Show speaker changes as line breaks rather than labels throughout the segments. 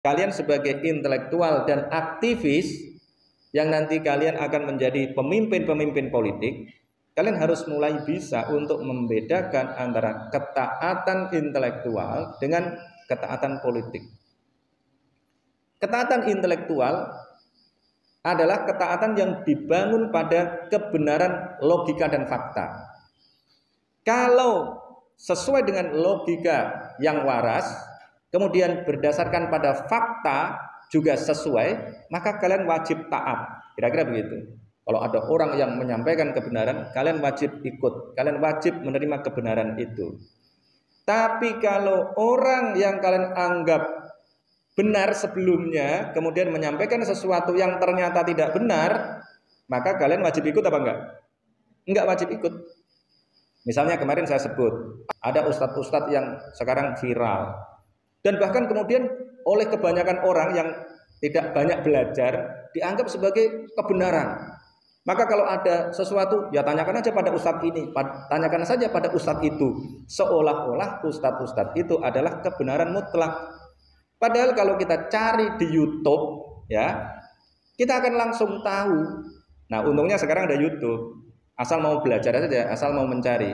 kalian sebagai intelektual dan aktivis yang nanti kalian akan menjadi pemimpin-pemimpin politik, kalian harus mulai bisa untuk membedakan antara ketaatan intelektual dengan ketaatan politik. Ketaatan intelektual adalah ketaatan yang dibangun pada kebenaran logika dan fakta. Kalau sesuai dengan logika yang waras, kemudian berdasarkan pada fakta juga sesuai, maka kalian wajib taat. Kira-kira begitu. Kalau ada orang yang menyampaikan kebenaran, kalian wajib ikut, kalian wajib menerima kebenaran itu. Tapi kalau orang yang kalian anggap benar sebelumnya, kemudian menyampaikan sesuatu yang ternyata tidak benar, maka kalian wajib ikut apa enggak? Enggak wajib ikut. Misalnya kemarin saya sebut, ada ustadz-ustadz yang sekarang viral, dan bahkan kemudian oleh kebanyakan orang yang tidak banyak belajar, dianggap sebagai kebenaran. Maka kalau ada sesuatu, ya tanyakan aja pada ustadz ini, tanyakan saja pada ustadz itu, seolah-olah ustadz-ustadz itu adalah kebenaran mutlak. Padahal kalau kita cari di YouTube, ya, kita akan langsung tahu. Nah, untungnya sekarang ada YouTube. Asal mau belajar saja, asal mau mencari.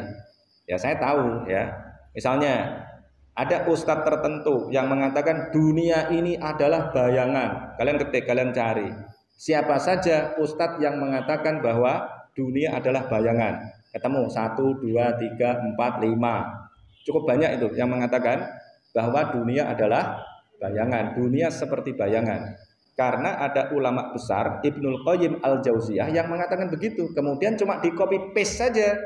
Ya, saya tahu, ya. Misalnya ada ustadz tertentu yang mengatakan dunia ini adalah bayangan. Kalian ketik, kalian cari. Siapa saja ustadz yang mengatakan bahwa dunia adalah bayangan? Ketemu 1, 2, 3, 4, 5. Cukup banyak itu yang mengatakan bahwa dunia adalah bayangan, dunia seperti bayangan. Karena ada ulama besar Ibnul Qayyim Al-Jauziyah yang mengatakan begitu. Kemudian cuma di copy paste saja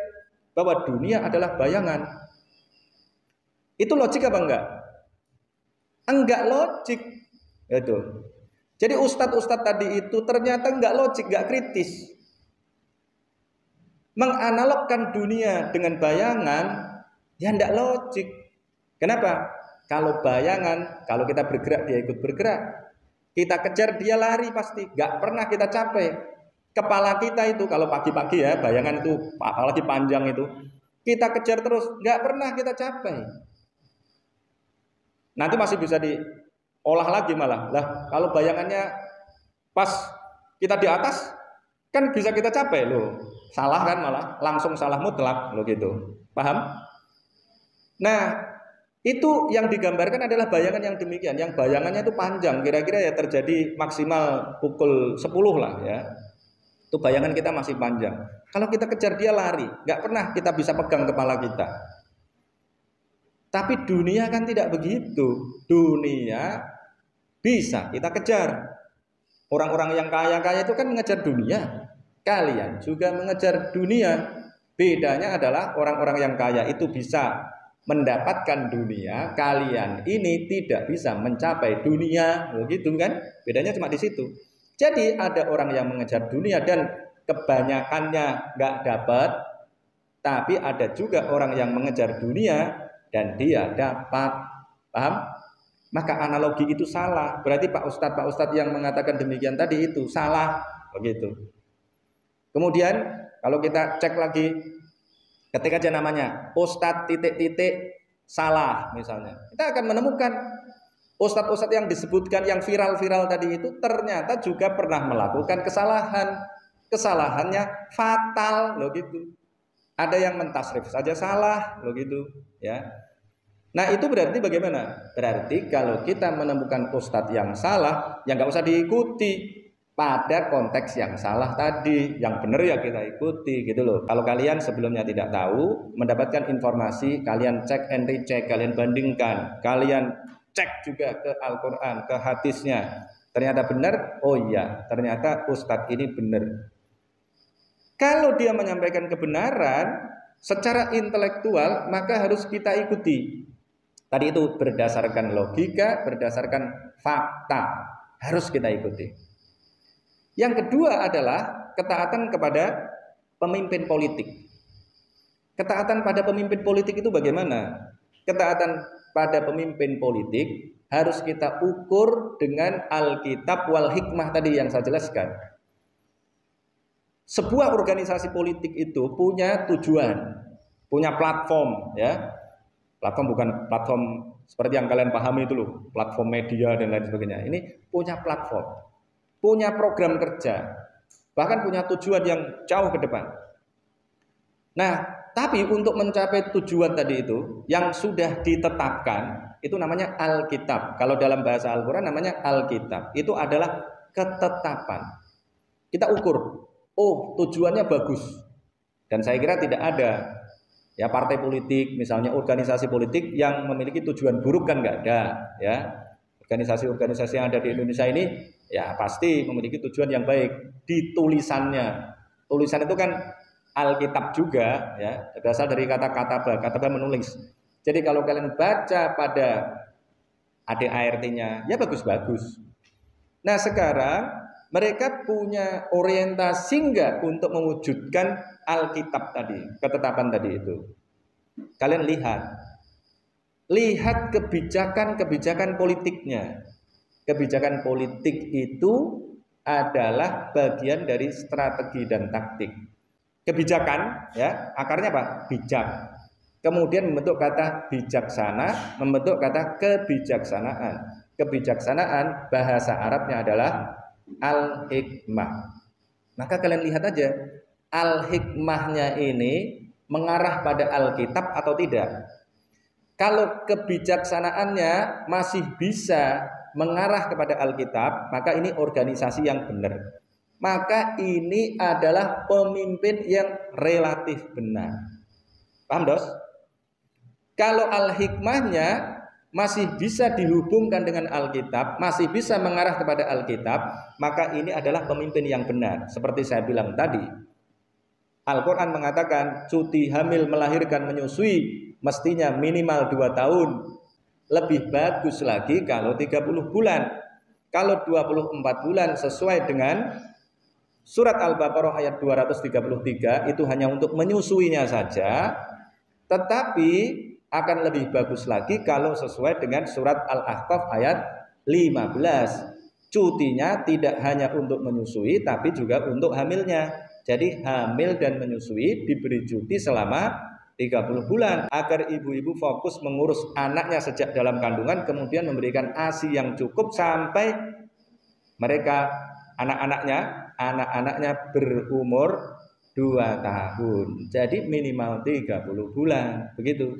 bahwa dunia adalah bayangan. Itu logik apa enggak? Enggak logik. Itu. Jadi ustadz-ustadz tadi itu ternyata enggak logik, enggak kritis. Menganalogkan dunia dengan bayangan ya enggak logik. Kenapa? Kalau bayangan, kalau kita bergerak dia ikut bergerak. Kita kejar dia lari pasti, gak pernah kita capai. Kepala kita itu kalau pagi-pagi ya, bayangan itu apalagi panjang itu, kita kejar terus, gak pernah kita capai. Nanti masih bisa diolah lagi malah. Lah kalau bayangannya pas kita di atas, kan bisa kita capai loh. Salah kan malah, langsung salah mutlak loh gitu. Paham? Nah, itu yang digambarkan adalah bayangan yang demikian, yang bayangannya itu panjang, kira-kira ya terjadi maksimal pukul 10 lah ya. Itu bayangan kita masih panjang. Kalau kita kejar dia lari, nggak pernah kita bisa pegang kepala kita. Tapi dunia kan tidak begitu. Dunia bisa kita kejar. Orang-orang yang kaya-kaya itu kan mengejar dunia. Kalian juga mengejar dunia. Bedanya adalah orang-orang yang kaya itu bisa mendapatkan dunia, kalian ini tidak bisa mencapai dunia, begitu kan? Bedanya cuma di situ. Jadi ada orang yang mengejar dunia dan kebanyakannya nggak dapat, tapi ada juga orang yang mengejar dunia dan dia dapat. Paham? Maka analogi itu salah. Berarti Pak Ustadz yang mengatakan demikian tadi itu salah, begitu. Kemudian kalau kita cek lagi, ketik aja namanya Ustadz titik-titik salah misalnya, kita akan menemukan ustadz-ustadz yang disebutkan yang viral-viral tadi itu ternyata juga pernah melakukan kesalahan. Kesalahannya fatal loh gitu. Ada yang mentasrif saja salah loh gitu ya. Nah itu berarti bagaimana? Berarti kalau kita menemukan ustadz yang salah, ya nggak usah diikuti. Pada konteks yang salah tadi, yang benar ya kita ikuti gitu loh. Kalau kalian sebelumnya tidak tahu, mendapatkan informasi, kalian cek and recheck, kalian bandingkan, kalian cek juga ke Al-Quran, ke hadisnya. Ternyata benar, oh iya, ternyata ustadz ini benar. Kalau dia menyampaikan kebenaran secara intelektual, maka harus kita ikuti. Tadi itu berdasarkan logika, berdasarkan fakta, harus kita ikuti. Yang kedua adalah ketaatan kepada pemimpin politik. Ketaatan pada pemimpin politik itu bagaimana? Ketaatan pada pemimpin politik harus kita ukur dengan Alkitab wal hikmah tadi yang saya jelaskan. Sebuah organisasi politik itu punya tujuan, punya platform ya. Platform bukan platform Seperti yang kalian pahami itu loh, platform media dan lain sebagainya. Ini punya platform, punya program kerja, bahkan punya tujuan yang jauh ke depan. Nah, tapi untuk mencapai tujuan tadi itu yang sudah ditetapkan, itu namanya Alkitab. Kalau dalam bahasa Al-Quran namanya Alkitab. Itu adalah ketetapan. Kita ukur, oh tujuannya bagus. Dan saya kira tidak ada ya partai politik, misalnya organisasi politik yang memiliki tujuan buruk, kan nggak ada ya. Organisasi-organisasi yang ada di Indonesia ini ya pasti memiliki tujuan yang baik di tulisannya. Tulisan itu kan Alkitab juga ya, berasal dari kata kataba menulis. Jadi kalau kalian baca pada ADART-nya ya bagus-bagus. Nah sekarang mereka punya orientasi enggak untuk mewujudkan Alkitab tadi, ketetapan tadi itu. Kalian lihat kebijakan-kebijakan politiknya. Kebijakan politik itu adalah bagian dari strategi dan taktik. Kebijakan ya, akarnya apa? Bijak. Kemudian membentuk kata bijaksana, membentuk kata kebijaksanaan. Kebijaksanaan bahasa Arabnya adalah al-hikmah. Maka kalian lihat aja, al-hikmahnya ini mengarah pada Alkitab atau tidak. Kalau kebijaksanaannya masih bisa mengarah kepada Alkitab, maka ini organisasi yang benar. Maka ini adalah pemimpin yang relatif benar. Paham, Dos? Kalau al-hikmahnya masih bisa dihubungkan dengan Alkitab, masih bisa mengarah kepada Alkitab, maka ini adalah pemimpin yang benar. Seperti saya bilang tadi, Al-Quran mengatakan cuti hamil, melahirkan, menyusui mestinya minimal 2 tahun. Lebih bagus lagi kalau 30 bulan. Kalau 24 bulan sesuai dengan surat Al-Baqarah ayat 233 itu hanya untuk menyusuinya saja. Tetapi akan lebih bagus lagi kalau sesuai dengan surat Al-Ahqaf ayat 15. Cutinya tidak hanya untuk menyusui tapi juga untuk hamilnya. Jadi hamil dan menyusui diberi cuti selama 30 bulan agar ibu-ibu fokus mengurus anaknya sejak dalam kandungan, kemudian memberikan ASI yang cukup sampai mereka anak-anaknya berumur 2 tahun. Jadi minimal 30 bulan begitu.